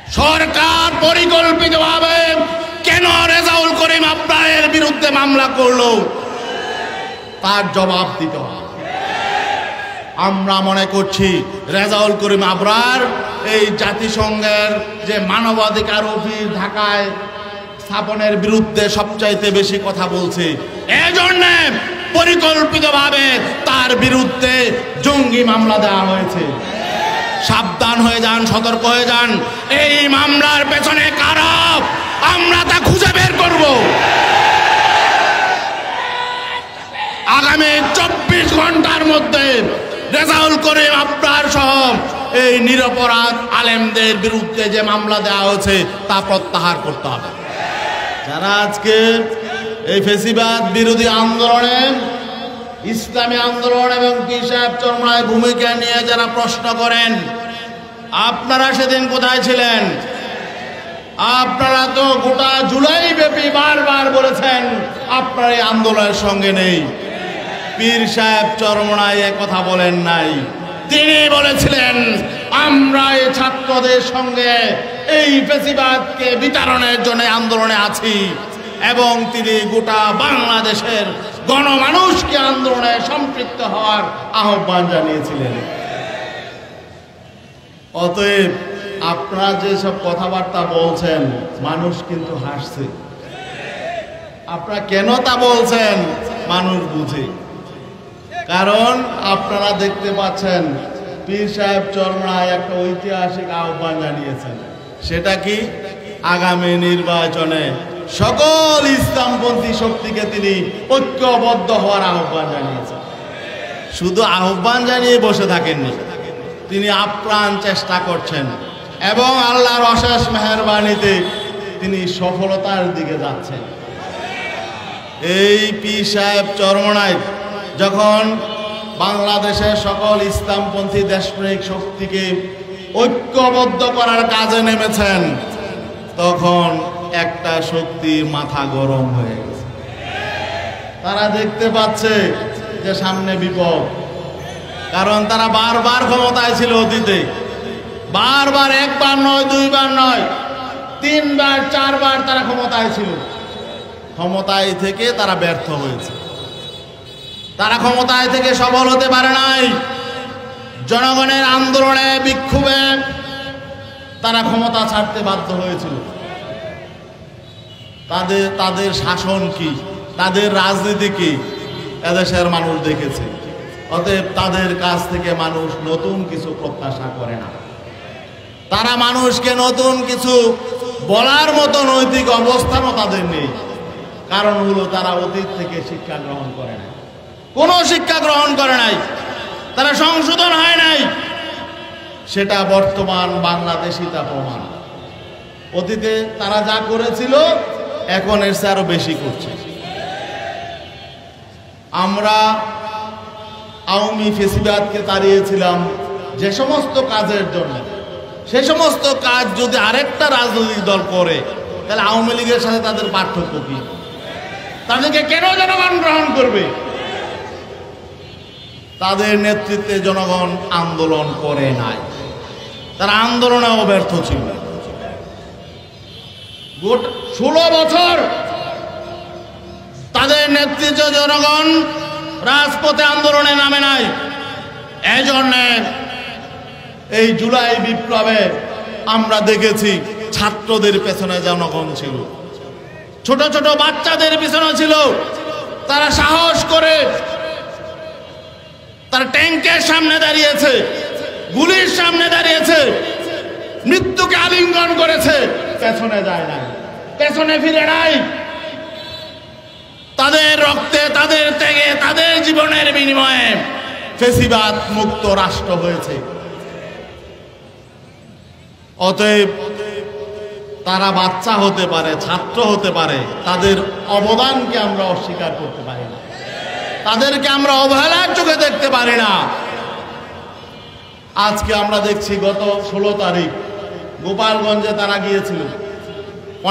সরকার পরিকল্পিতভাবে কেন রেজাউল করিম আবরারের বিরুদ্ধে মামলা করলো তার জবাব দিতে হবে। আমরা মনে করছি রেজাউল করিম আবরার এই জাতিসংঘের যে মানবাধিকার অফিস ঢাকায় স্থাপনের বিরুদ্ধে সবচাইতে বেশি কথা বলছে, এজন্য পরিকল্পিতভাবে তার বিরুদ্ধে জঙ্গি মামলা দেওয়া হয়েছে। সাবধান হয়ে যান, সতর্ক হয়ে যান। এই মামলার পেছনে কারা, আমরা তা খুঁজে বের করব। আগামী 24 ঘন্টার মধ্যে রেজাউল করিম আবরার সহ এই নিরপরাধ আলেমদের বিরুদ্ধে যে মামলা দেওয়া হয়েছে তা প্রত্যাহার করতে হবে। যারা আজকে এই ফেসিবাদ বিরোধী আন্দোলনে, ইসলামী আন্দোলন এবং পীর সাহেব চরমনায় ভূমিকা নিয়ে যারা প্রশ্ন করেন, আপনারা সেদিন কোথায় ছিলেন? আপনারা তো গোটা জুলাই ব্যাপী বারবার বলেছেন আপনারা এই আন্দোলনের সঙ্গে নেই। পীর সাহেব চরমনায় কথা বলেন নাই, তিনি বলেছিলেন আমরা এই ছাত্রদের সঙ্গে এই ফেসিবাদকে বিতাড়নের জন্য আন্দোলনে আছি, এবং তিনি গোটা বাংলাদেশের গণমানুষকে আন্দোলনে সম্পৃক্ত হওয়ার আহ্বান জানিয়েছিলেন। অতএব আপনারা যেসব কথাবার্তা বলছেন মানুষ কিন্তু হাসছে। আপনারা কেন তা বলছেন মানুষ বুঝে, কারণ আপনারা দেখতে পাচ্ছেন পীর সাহেব চরমনায় একটা ঐতিহাসিক আহ্বান জানিয়েছেন। সেটা কি? আগামী নির্বাচনে সকল ইসলামপন্থী শক্তিকে তিনি ঐক্যবদ্ধ হওয়ার আহ্বান জানিয়েছেন। শুধু আহ্বান জানিয়ে বসে থাকেননি, তিনি আপ্রাণ চেষ্টা করছেন এবং আল্লাহর অশেষ মেহেরবানিতে তিনি সফলতার দিকে যাচ্ছেন। এই পীর সাহেব চরমনায় যখন বাংলাদেশের সকল ইসলামপন্থী দেশপ্রেমিক শক্তিকে ঐক্যবদ্ধ করার কাজে নেমেছেন, তখন একটা শক্তির মাথা গরম হয়ে গেছে। তারা দেখতে পাচ্ছে যে সামনে বিপদ, কারণ তারা বারবার ক্ষমতায় ছিল অতীতে, বারবার, একবার নয়, দুইবার নয়, 3 বার 4 বার তারা ক্ষমতায় ছিল। ক্ষমতায় থেকে তারা ব্যর্থ হয়েছে, তারা ক্ষমতায় থেকে সফল হতে পারে নাই। জনগণের আন্দোলনে, বিক্ষোভে তারা ক্ষমতা ছাড়তে বাধ্য হয়েছিল। তাদের শাসন কি, তাদের রাজনীতি কি এদেশের মানুষ দেখেছে। অতএব তাদের কাছ থেকে মানুষ নতুন কিছু প্রত্যাশা করে না। তারা মানুষকে নতুন কিছু বলার মতো নৈতিক অবস্থানও তাদের নেই। কারণ হলো তারা অতীত থেকে শিক্ষা গ্রহণ করে নাই, কোনো শিক্ষা গ্রহণ করে নাই, তারা সংশোধন হয় নাই। সেটা বর্তমান বাংলাদেশই তা প্রমাণ। অতীতে তারা যা করেছিল এখন এর চেয়ে আরো বেশি করছে। আমরা আওয়ামী ফেসিবাদকে তাড়িয়েছিলাম যে সমস্ত কাজের জন্য, সে সমস্ত কাজ যদি আরেকটা রাজনৈতিক দল করে তাহলে আওয়ামী লীগের সাথে তাদের পার্থক্য কি? তাদেরকে কেন জনগণ গ্রহণ করবে? তাদের নেতৃত্বে জনগণ আন্দোলন করে নাই, তারা আন্দোলনেও ব্যর্থ ছিল। 16 বছর তাদের নেতৃত্বে জনগণ রাজপথে আন্দোলনে নামে নাই। এই জন্য এই জুলাই বিপ্লবে আমরা দেখেছি ছাত্রদের পেছনে জনগণ ছিল, ছোট ছোট বাচ্চাদের পিছনে ছিল। তারা সাহস করে তারা ট্যাঙ্কের সামনে দাঁড়িয়েছে, গুলির সামনে দাঁড়িয়েছে, মৃত্যুকে আলিঙ্গন করেছে, পেছনে যায় নাই, পেছনে ফিরে নাই। তাদের রক্তে, তাদের ত্যাগে, তাদের জীবনের বিনিময়ে ফেসিবাদ মুক্ত রাষ্ট্র হয়েছে। অতএব তারা বাচ্চা হতে পারে, ছাত্র হতে পারে, তাদের অবদানকে আমরা অস্বীকার করতে পারি না, তাদেরকে আমরা অবহেলার চোখে দেখতে পারি না। আজকে আমরা দেখছি গত 16 তারিখ গোপালগঞ্জে তারা গিয়েছিল।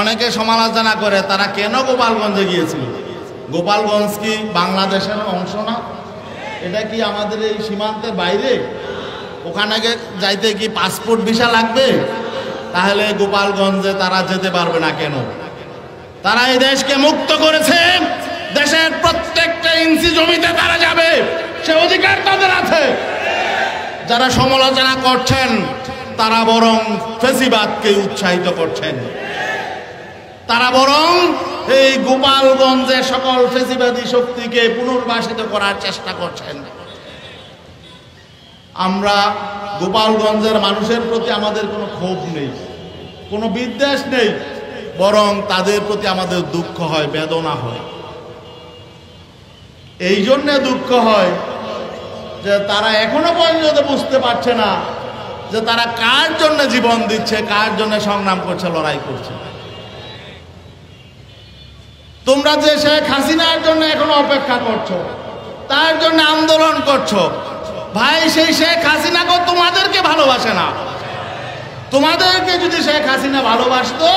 অনেকে সমালোচনা করে তারা কেন গোপালগঞ্জে গিয়েছিল। গোপালগঞ্জ কি বাংলাদেশের অংশ না? এটা কি আমাদের এই সীমান্তের বাইরে? ওখানে যাইতে কি পাসপোর্ট ভিসা লাগবে? তাহলে গোপালগঞ্জে তারা যেতে পারবে না কেন? তারা এই দেশকে মুক্ত করেছে, দেশের প্রত্যেকটা ইঞ্চি জমিতে তারা যাবে, সে অধিকার তাদের আছে। যারা সমালোচনা করছেন তারা বরং ফেসিবাদকে উৎসাহিত করছেন, তারা বরং এই গোপালগঞ্জে সকল ফেসিবাদী শক্তিকে পুনর্বাসিত করার চেষ্টা করছেন। আমরা গোপালগঞ্জের মানুষের প্রতি আমাদের কোনো ক্ষোভ নেই, কোনো বিদ্বেষ নেই, বরং তাদের প্রতি আমাদের দুঃখ হয়, বেদনা হয়। এই জন্যে দুঃখ হয় যে তারা এখনো পর্যন্ত বুঝতে পারছে না যে তারা কার জন্য জীবন দিচ্ছে, কার জন্য সংগ্রাম করছে, লড়াই করছে। তোমরা যে শেখ হাসিনার জন্য এখনো অপেক্ষা করছো, তার জন্য আন্দোলন করছো, ভাই সেই শেখ হাসিনাকে তোমাদেরকে ভালোবাসে না। তোমাদেরকে যদি শেখ হাসিনা ভালোবাসতো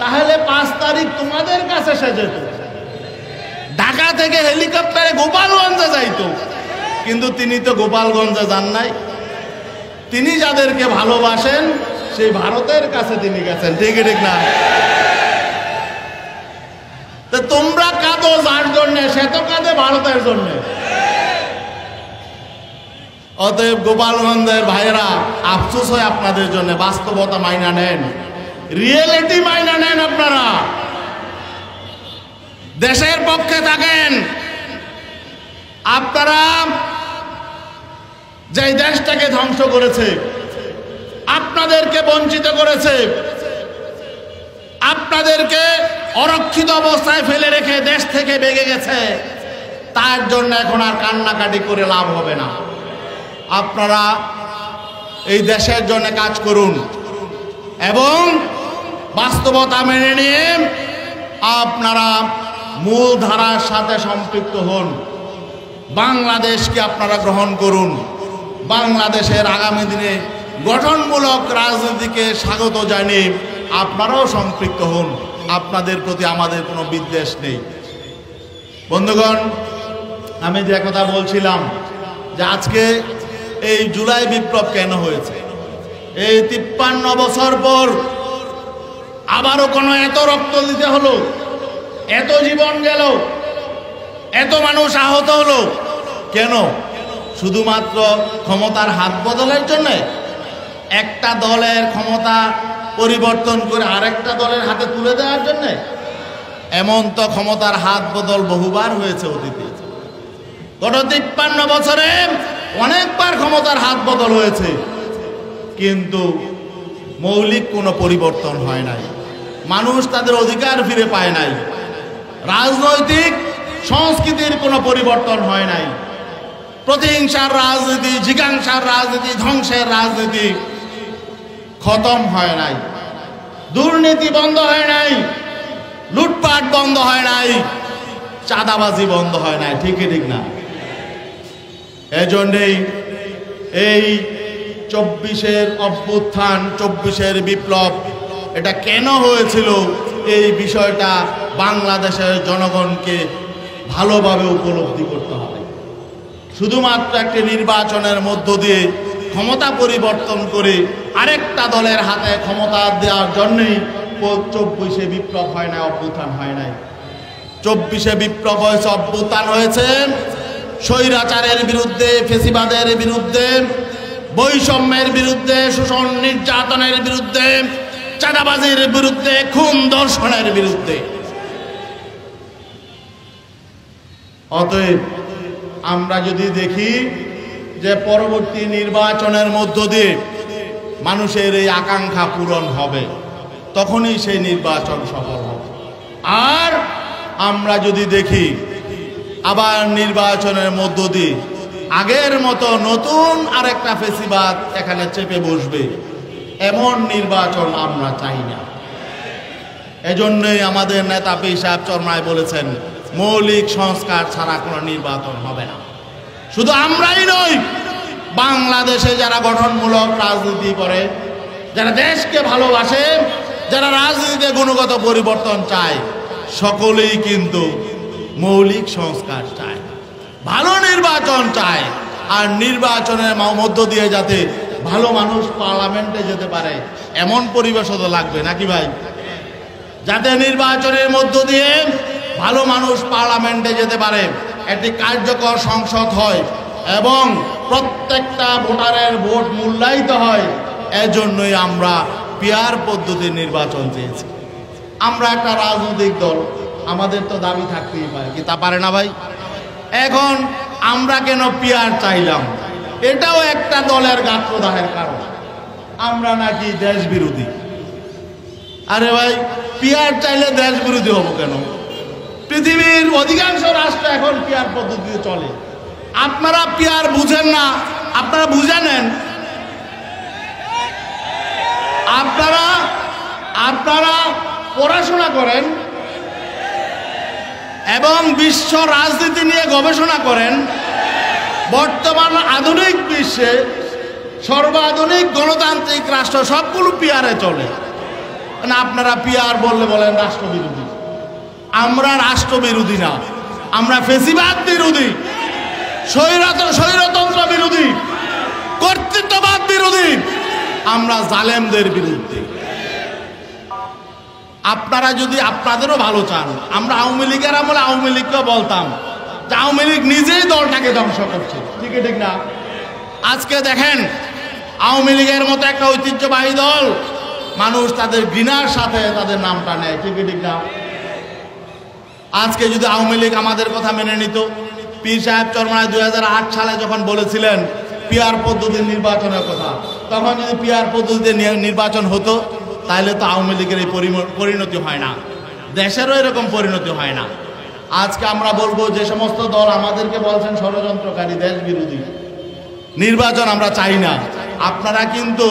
তাহলে 5 তারিখ তোমাদের কাছে সে যেত, ঢাকা থেকে হেলিকপ্টারে গোপালগঞ্জে যাইতো। কিন্তু তিনি তো গোপালগঞ্জে যান নাই, তিনি যাদেরকে ভালোবাসেন সেই ভারতের কাছে তিনি গেছেন। ঠিক ঠিক না? তোমরা কাঁদো যার জন্য, সে তো কাঁদে ভারতের জন্য। অতএব গোপালগঞ্জের ভাইয়েরা, আফসোস হয় আপনাদের জন্য। বাস্তবতা মাইনা নেন, রিয়েলিটি মাইনা নেন। আপনারা দেশের পক্ষে থাকেন। আপনারা যে দেশটাকে ধ্বংস করেছে, আপনাদেরকে বঞ্চিত করেছে, আপনাদেরকে অরক্ষিত অবস্থায় ফেলে রেখে দেশ থেকে বেগে গেছে, তার জন্য এখন আর কান্নাকাটি করে লাভ হবে না। আপনারা এই দেশের জন্য কাজ করুন এবং বাস্তবতা মেনে নিয়ে আপনারা মূল ধারার সাথে সম্পৃক্ত হন। বাংলাদেশকে আপনারা গ্রহণ করুন। বাংলাদেশের আগামী দিনে গঠনমূলক রাজনীতিকে স্বাগত জানিয়ে আপনারাও সম্পৃক্ত হন। আপনাদের প্রতি আমাদের কোনো বিদ্বেষ নেই। বন্ধুগণ, আমি যে কথা বলছিলাম যে আজকে এই জুলাই বিপ্লব কেন হয়েছে, এই 53 বছর পর আবারও কোনো এত রক্ত দিতে হলো, এত জীবন গেল, এত মানুষ আহত হলো কেন? শুধুমাত্র ক্ষমতার হাত বদলের জন্যে? একটা দলের ক্ষমতা পরিবর্তন করে আরেকটা দলের হাতে তুলে দেওয়ার জন্যে? এমন তো ক্ষমতার হাত বদল বহুবার হয়েছে অতীতে। গত 53 বছরে অনেকবার ক্ষমতার হাত বদল হয়েছে, কিন্তু মৌলিক কোনো পরিবর্তন হয় নাই। মানুষ তাদের অধিকার ফিরে পায় নাই। রাজনৈতিক সংস্কৃতির কোনো পরিবর্তন হয় নাই। প্রতিহিংসার রাজনীতি, জিজ্ঞাসার রাজনীতি, ধ্বংসের রাজনীতি খতম হয় নাই। দুর্নীতি বন্ধ হয় নাই, লুটপাট বন্ধ হয় নাই, চাঁদাবাজি বন্ধ হয় নাই। ঠিক ঠিক না? এজন্যই এই 24-এর অভ্যুত্থান, 24-এর বিপ্লব, এটা কেন হয়েছিল এই বিষয়টা বাংলাদেশের জনগণকে ভালোভাবে উপলব্ধি করতে হবে। শুধুমাত্র একটি নির্বাচনের মধ্য দিয়ে ক্ষমতা পরিবর্তন করে আরেকটা দলের হাতে ক্ষমতা দেওয়ার জন্যই 24-এ বিপ্লব হয় না, অভ্যুত্থান হয় নাই। 24-এ বিপ্লব হয়েছে, অভ্যুত্থান হয়েছে স্বৈরাচারের বিরুদ্ধে, ফেসিবাদের বিরুদ্ধে, বৈষম্যের বিরুদ্ধে, শোষণ নির্যাতনের বিরুদ্ধে, চাঁদাবাজির বিরুদ্ধে, খুন ধর্ষণের বিরুদ্ধে। অতএব আমরা যদি দেখি যে পরবর্তী নির্বাচনের মধ্য দিয়ে মানুষের এই আকাঙ্ক্ষা পূরণ হবে, তখনই সেই নির্বাচন সফল হবে। আর আমরা যদি দেখি আবার নির্বাচনের মধ্য দিয়ে আগের মতো নতুন আরেকটা ফেসিবাদ এখানে চেপে বসবে, এমন নির্বাচন আমরা চাই না। এজন্যই আমাদের নেতা পীর সাহেব চরমায় বলেছেন, মৌলিক সংস্কার ছাড়া কোনো নির্বাচন হবে না। শুধু আমরাই নই, বাংলাদেশে যারা গঠনমূলক রাজনীতি করে, যারা দেশকে ভালোবাসে, যারা রাজনীতিতে গুণগত পরিবর্তন চায়, সকলেই কিন্তু মৌলিক সংস্কার চায়, ভালো নির্বাচন চায়। আর নির্বাচনের মধ্য দিয়ে যাতে ভালো মানুষ পার্লামেন্টে যেতে পারে এমন পরিবেশও তো লাগবে নাকি ভাই? যাতে নির্বাচনের মধ্য দিয়ে ভালো মানুষ পার্লামেন্টে যেতে পারে, একটি কার্যকর সংসদ হয় এবং প্রত্যেকটা ভোটারের ভোট মূল্যায়িত হয়। এজন্যই আমরা পিয়ার পদ্ধতির নির্বাচন চেয়েছি। আমরা একটা রাজনৈতিক দল, আমাদের তো দাবি থাকতেই পারে, কি তা পারে না ভাই? এখন আমরা কেন পিয়ার চাইলাম? এটাও একটা দলের গাত্রদাহের কারণ। আমরা নাকি দেশ বিরোধী। আরে ভাই, পিয়ার চাইলে দেশ বিরোধী হবো কেন? পৃথিবীর অধিকাংশ রাষ্ট্র এখন পিয়ার পদ্ধতিতে চলে। আপনারা পিয়ার বুঝেন না, আপনারা বুঝে নেন। আপনারা পড়াশোনা করেন এবং বিশ্ব রাজনীতি নিয়ে গবেষণা করেন। বর্তমান আধুনিক বিশ্বে সর্বাধুনিক গণতান্ত্রিক রাষ্ট্র সবগুলো পিয়ারে চলে। আপনারা পিয়ার বললে বলেন রাষ্ট্রবিরোধী। আমরা রাষ্ট্রবিরোধী না, আমরা ফেসিবাদ বিরোধী, স্বৈরতন্ত্র বিরোধী, কর্তৃত্ববাদ বিরোধী, আমরা জালেমদের বিরুদ্ধে। আপনারা যদি আপনাদেরও ভালো চান, আমরা আওয়ামী লীগের আমলে আওয়ামী লীগকে বলতাম যে আওয়ামী লীগ নিজেই দলটাকে ধ্বংস করছে, ঠিক ঠিক না? আজকে দেখেন আওয়ামী লীগের মতো একটা ঐতিহ্যবাহী দল, মানুষ তাদের ঘৃণার সাথে তাদের নামটা নেয়, ঠিক ঠিক না? আজকে যদি আওয়ামী লীগ আমাদের কথা মেনে নিত, পীর সাহেব চরমনায় 2008 সালে যখন বলেছিলেন পিয়ার পদ্ধতির নির্বাচনের কথা, তখন যদি পিয়ার পদ্ধতিতে নির্বাচন হতো তাহলে তো আওয়ামী লীগের এই পরিণতি হয় না, দেশেরও এরকম পরিণতি হয় না। আজকে আমরা বলবো যে সমস্ত দল আমাদেরকে বলছেন ষড়যন্ত্রকারী, দেশ বিরোধী, নির্বাচন আমরা চাই না, আপনারা কিন্তু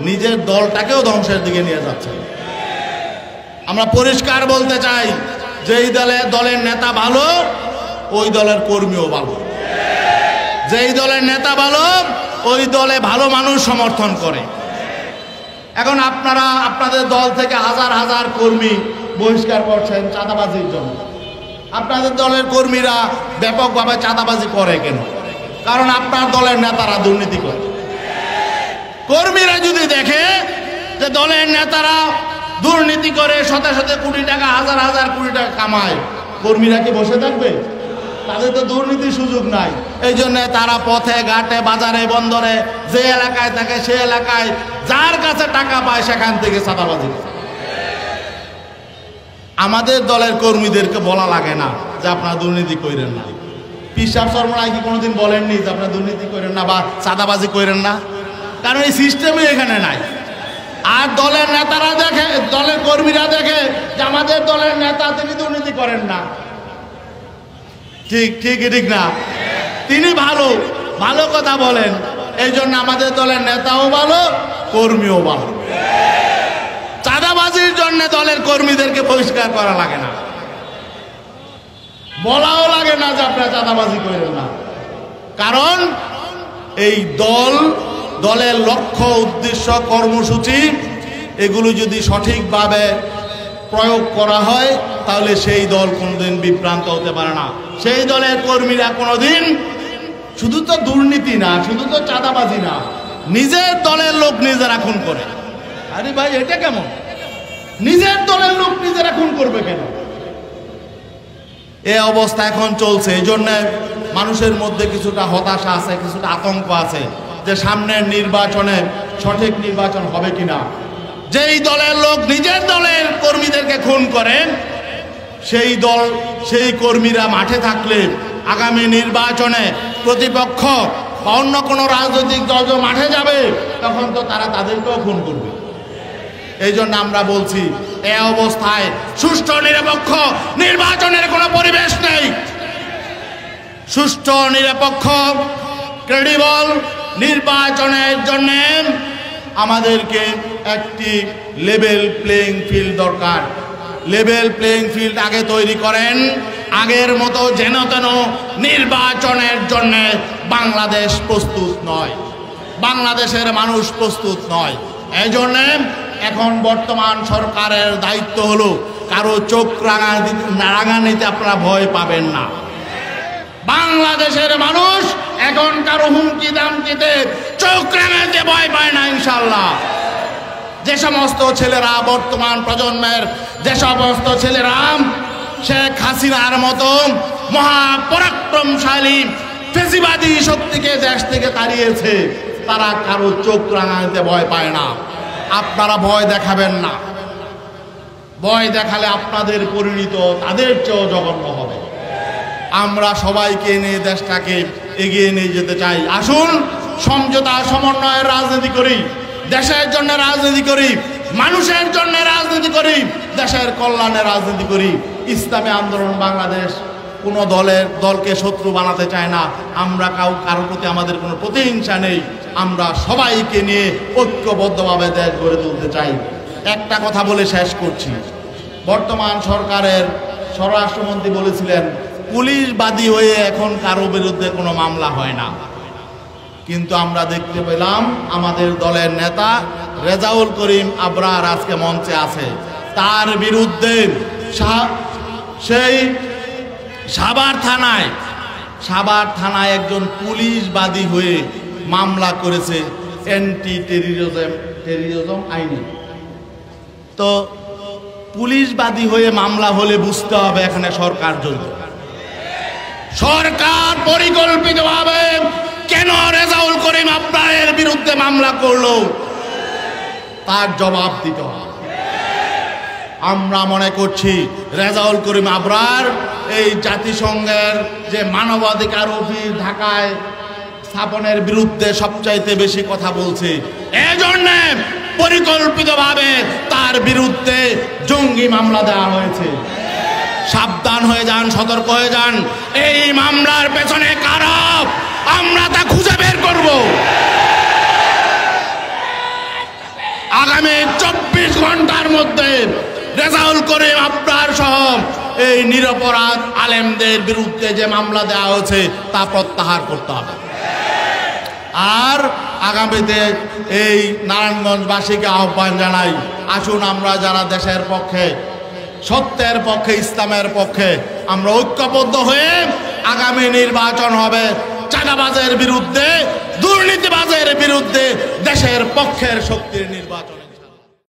নিজের দলটাকেও ধ্বংসের দিকে নিয়ে যাচ্ছেন। আমরা পরিষ্কার বলতে চাই, যেই দলের নেতা ভালো ওই দলের কর্মীও ভালো, যেই দলের নেতা ভালো ওই দলে ভালো মানুষ সমর্থন করে। এখন আপনারা আপনাদের দল থেকে হাজার হাজার কর্মী বহিষ্কার করছেন চাঁদাবাজির জন্য। আপনাদের দলের কর্মীরা ব্যাপকভাবে চাঁদাবাজি করে কেন? কারণ আপনার দলের নেতারা দুর্নীতি করে। কর্মীরা যদি দেখে যে দলের নেতারা দুর্নীতি করে শত শত কোটি টাকা, হাজার হাজার কোটি টাকা কামায়, কর্মীরা কি বসে থাকবে? তাদের তো দুর্নীতির সুযোগ নাই। এই জন্য তারা পথে ঘাটে বাজারে বন্দরে যে এলাকায় থাকে সে এলাকায় যার কাছে টাকা পায় সেখান থেকে চাঁদাবাজি করে। আমাদের দলের কর্মীদেরকে বলা লাগে না যে আপনারা দুর্নীতি করেন না। পীর সাহেব চরমনায় কি কোনোদিন বলেননি যে আপনারা দুর্নীতি করেন না বা চাঁদাবাজি করেন না? কারণ এই সিস্টেমই এখানে নাই। আর দলের নেতারা দেখে, দলের কর্মীরা দেখে যে আমাদের দলের নেতা তিনি দুর্নীতি করেন না, ঠিক ঠিক ঠিক না, তিনি ভালো ভালো কথা বলেন, এই জন্য আমাদের দলের নেতাও ভালো, কর্মীও ভালো। চাঁদাবাজির জন্য দলের কর্মীদেরকে বহিষ্কার করা লাগে না, বলাও লাগে না যে আপনারা চাঁদাবাজি করেন না। কারণ এই দলের লক্ষ্য উদ্দেশ্য কর্মসূচি এগুলো যদি সঠিকভাবে প্রয়োগ করা হয় তাহলে সেই দল কোনোদিন বিভ্রান্ত হতে পারে না। সেই দলের কর্মীরা কোনোদিন শুধু তো দুর্নীতি না, শুধু তো চাঁদাবাজি না, নিজের দলের লোক নিজেরা খুন করে। আরে ভাই, এটা কেমন? নিজের দলের লোক নিজেরা খুন করবে কেন? এই অবস্থা এখন চলছে। এই জন্য মানুষের মধ্যে কিছুটা হতাশা আছে, কিছুটা আতঙ্ক আছে যে সামনের নির্বাচনে সঠিক নির্বাচন হবে কিনা। যেই দলের লোক নিজের দলের কর্মীদেরকে খুন করেন, সেই কর্মীরা মাঠে থাকলে আগামী নির্বাচনে প্রতিপক্ষ বা অন্য কোনো রাজনৈতিক দল মাঠে যাবে তখন তো তারা তাদেরকেও খুন করবে। এই জন্য আমরা বলছি এই অবস্থায় সুষ্ঠু নিরপেক্ষ নির্বাচনের কোনো পরিবেশ নেই। সুষ্ঠু নিরপেক্ষ ক্রেডিবল নির্বাচনের জন্য আমাদেরকে একটি লেভেল প্লেইং ফিল্ড দরকার। লেভেল প্লেইং ফিল্ড আগে তৈরি করেন। আগের মতো যেন তেন নির্বাচনের জন্য বাংলাদেশ প্রস্তুত নয়, বাংলাদেশের মানুষ প্রস্তুত নয়। এই জন্য এখন বর্তমান সরকারের দায়িত্ব হলো কারো চোখ রাঙানিতে আপনারা ভয় পাবেন না। বাংলাদেশের মানুষ এখন কারো হুমকি দামকিতে চোখ রাঙাতে ভয় পায় না ইনশাআল্লাহ। যে সমস্ত ছেলেরা বর্তমান প্রজন্মের, যে সমস্ত ছেলেরা শেখ হাসিনার মতো মহাপরাক্রমশালী ফেসিবাদী শক্তিকে দেশ থেকে তাড়িয়েছে, তারা কারো চোখ রাঙাতে ভয় পায় না। আপনারা ভয় দেখাবেন না। ভয় দেখালে আপনাদের পরিণত তাদের চেয়েও জঘন্য হবে। আমরা সবাইকে নিয়ে দেশটাকে এগিয়ে নিয়ে যেতে চাই। আসুন সমঝোতা সমন্বয়ের রাজনীতি করি, দেশের জন্য রাজনীতি করি, মানুষের জন্য রাজনীতি করি, দেশের কল্যাণে রাজনীতি করি। ইসলামী আন্দোলন বাংলাদেশ কোনো দলকে শত্রু বানাতে চায় না। আমরা কারোর প্রতি আমাদের কোনো প্রতিহিংসা নেই। আমরা সবাইকে নিয়ে ঐক্যবদ্ধভাবে দেশ গড়ে তুলতে চাই। একটা কথা বলে শেষ করছি। বর্তমান সরকারের স্বরাষ্ট্রমন্ত্রী বলেছিলেন পুলিশ বাদী হয়ে এখন কারো বিরুদ্ধে কোনো মামলা হয় না, কিন্তু আমরা দেখতে পেলাম আমাদের দলের নেতা রেজাউল করিম আবরার আজকে মঞ্চে আছে। তার বিরুদ্ধে সেই সাভার থানায় একজন পুলিশ বাদী হয়ে মামলা করেছে অ্যান্টি টেররিজম আইনে। তো পুলিশ বাদী হয়ে মামলা হলে বুঝতে হবে এখানে সরকার জড়িত। সরকার পরিকল্পিতভাবে কেন রেজাউল করিম আবরারের বিরুদ্ধে মামলা করলো তার জবাব দিতে হবে। আমরা মনে করছি রেজাউল করিম আবরার এই জাতিসংঘের যে মানবাধিকার অফিস ঢাকায় স্থাপনের বিরুদ্ধে সবচাইতে বেশি কথা বলছে, এজন্য পরিকল্পিতভাবে তার বিরুদ্ধে জঙ্গি মামলা দেওয়া হয়েছে। সাবধান হয়ে যান, সতর্ক হয়ে যান। এই মামলার পেছনে কারা, আমরা তা খুঁজে বের করব। আগামী 24 ঘন্টার মধ্যে রেজাউল করিম আবরার সহ এই নিরপরাধ আলেমদের বিরুদ্ধে যে মামলা দেওয়া হয়েছে তা প্রত্যাহার করতে হবে। আর আগামীতে এই নারায়ণগঞ্জবাসীকে আহ্বান জানাই, আসুন আমরা যারা দেশের পক্ষে, সত্যের পক্ষে, ইসলামের পক্ষে, আমরা ঐক্যবদ্ধ হয়ে আগামী নির্বাচন হবে চাঁদাবাজের বিরুদ্ধে, দুর্নীতিবাজের বিরুদ্ধে দেশের পক্ষের শক্তির নির্বাচন।